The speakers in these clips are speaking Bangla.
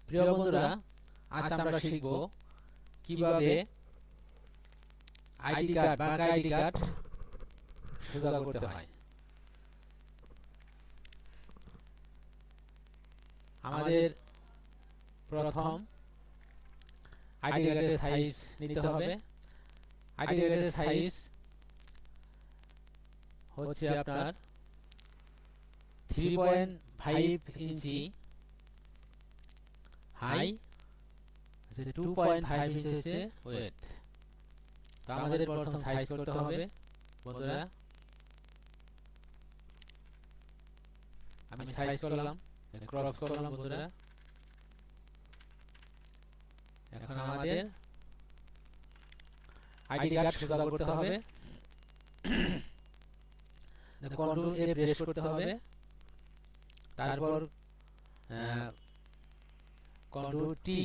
প্রিয় বন্ধুরা, আজ আমরা শিখব কিভাবে আইডি কার্ড বাঁকা আইডি কার্ড সোজা করতে হয়। আমাদের প্রথম আইডি কার্ডের সাইজ নিতে হবে। আইডি কার্ডের সাইজ হচ্ছে আপনার 3.5 ইঞ্চি হাই, 2.5 ইঞ্চি হচ্ছে ওয়েট। তো আমাদের প্রথম সাইজ করতে হবে বন্ধুরা। আমি সাইজ করলাম, ক্রস করলাম বন্ধুরা। এখন আমাদের আইডি কার্ড সোজা করতে হবে। কন্ট্রোল এ প্রেস করতে হবে, তারপর কন্ট্রোল টি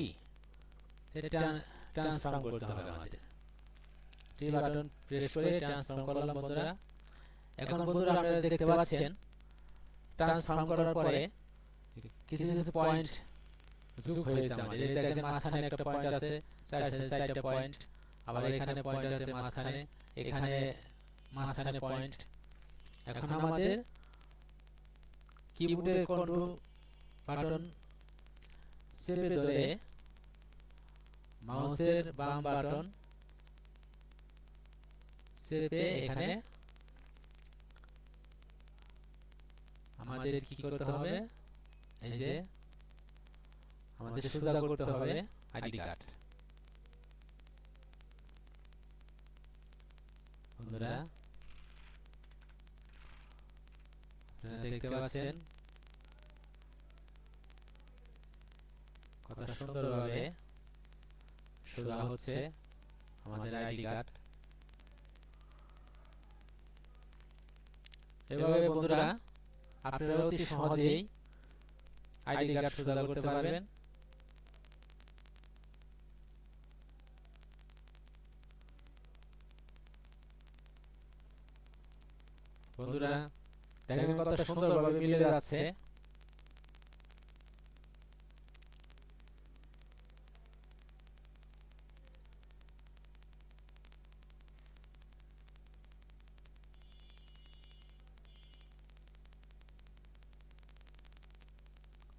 ট্রান্সফর্ম করতে হবে। আমাদের টি বাটন প্রেস করে ট্রান্সফর্ম করলাম বন্ধুরা। এখন বন্ধুরা আপনারা দেখতে পাচ্ছেন ট্রান্সফর্ম করার পরে কিছু কিছু পয়েন্ট যোগ হয়েছে আমাদের। এই দেখেন মাঝখানে একটা পয়েন্ট আছে, চারটা পয়েন্ট, আবার এখানে পয়েন্ট আছে মাঝখানে, এখানে মাঝখানে পয়েন্ট। এখন আমাদের কিবোর্ডের কন্ট্রোল বাটন চেপে ধরে মাউসের বাম বাটন চেপে এখানে আমাদের কি করতে হবে, এই যে আমাদের সোজা করতে হবে আইডি কার্ড। বন্ধুরা আপনারা দেখতে পাচ্ছেন কত সুন্দরভাবে সোজা হচ্ছে আমাদের আইডি কার্ড। এভাবে বন্ধুরা আপনারা অতি সহজেই আইডি কার্ড সোজা করতে পারবেন। বন্ধুরা দেখেন কত সুন্দরভাবে মিলে যাচ্ছে।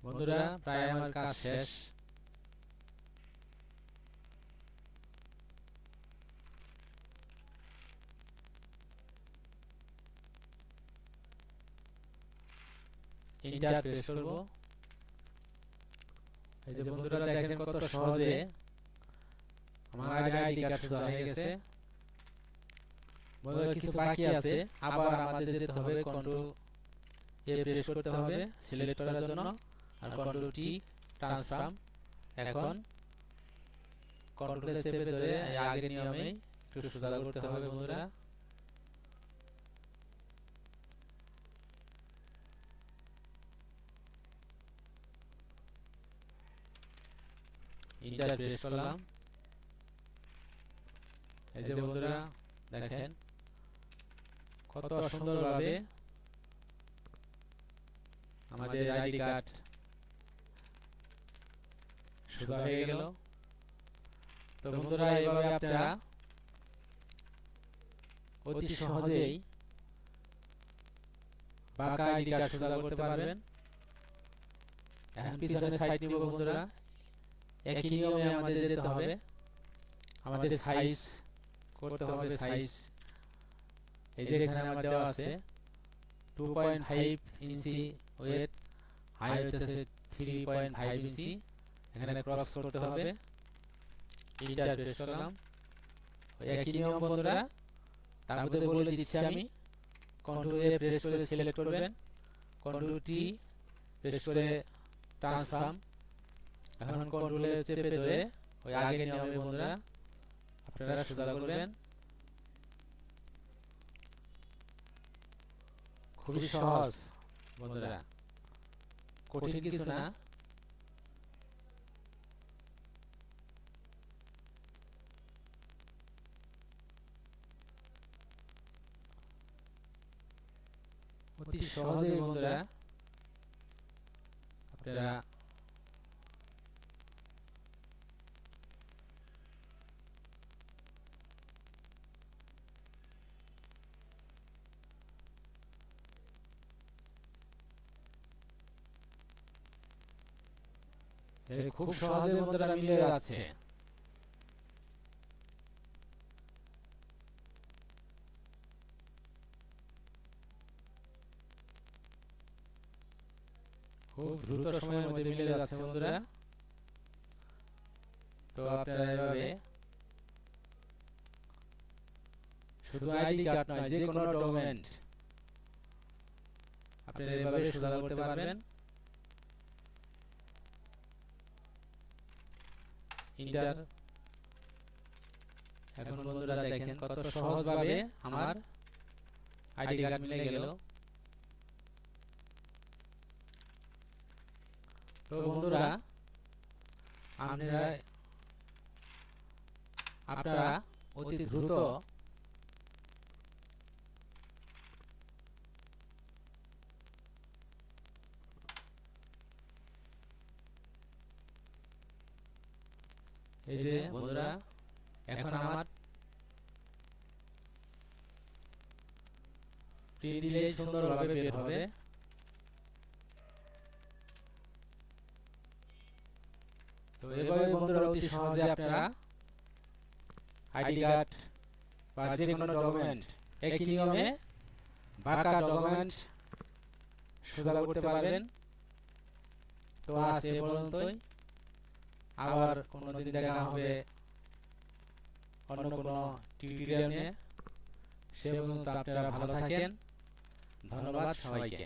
বন্ধুরা প্রায় আমার কাজ শেষ। এন্টার প্রেস করব। এই যে বন্ধুরা দেখেন কত সহজে আমার আইডি কার্ড সোজা হয়ে গেছে। বন্ধুরা কিছু বাকি আছে, আবার আমাদের যেতে হবে কন্ট্রোল এ প্রেস করতে হবে সিলেক্ট করার জন্য, আর কন্ট্রোল টি ট্রান্সফর্ম। এখন কন্ট্রোল এ চেপে ধরে আগের নিয়মেই একটু সোজা করতে হবে বন্ধুরা। এন্টার প্রেস করলাম। এই যে বন্ধুরা দেখেন কত সুন্দরভাবে আমাদের আইডি কার্ড সোজা হয়ে গেল। তো বন্ধুরা এইভাবে আপনারা অতি সহজেই বাঁকা আইডি কার্ড সোজা করতে পারবেন। এখন পিছনের সাইড নিব বন্ধুরা। একই নিয়মে আমাদের যেতে হবে, আমাদের সাইজ করতে হবে। সাইজ এই যে এখানে আমার দেওয়া আছে 2.5 ইঞ্চি ওয়েট, হাই হচ্ছে 3.5 ইঞ্চি। এখানে ক্রস করতে হবে। এন্টার প্রেস করলাম। একই নিয়ম বন্ধুরা, তার মধ্যে বলে দিচ্ছি আমি। কন্ট্রোল এ প্রেস করে সিলেক্ট করবেন, কন্ট্রোল টি প্রেস করে ট্রান্সফর্ম। এখন কন্ট্রোল এ চেপে ধরে ওই আগের নিয়মে বন্ধুরা আপনারা সোজা করবেন। খুবই সহজ বন্ধুরা, কঠিন কিছু না। অতি সহজেই বন্ধুরা আপনারা খুব সহজে বন্ধুরা মিলে যাচ্ছে। খুব দ্রুত সময়ের মধ্যে মিলে যাচ্ছে বন্ধুরা। তো আপনারা এভাবে শুধু আইডি কার্ড নয়, যে কোনো ডকুমেন্ট আপনারা এভাবে সোজা করতে পারবেন। ইন্টার। এখন বন্ধুরা দেখেন কত সহজভাবে আমার আইডি কার্ড মিলে গেল। তো বন্ধুরা আপনারা অতি দ্রুত এই যে বন্ধুরা এখন আমার প্রিন্ট দিলেই সুন্দরভাবে বের হবে। তো এভাবে বন্ধুরা অতি সহজে আপনারা আইডি কার্ড বা যে কোনো ডকুমেন্ট একই নিয়মে বাঁকা ডকুমেন্ট সোজা করতে পারবেন। তো আজ এ পর্যন্তই, আবার কোনোদিন দেখা হবে অন্য কোনো টিউটোরিয়াল নিয়ে। সে পর্যন্ত আপনারা ভালো থাকেন। ধন্যবাদ সবাইকে।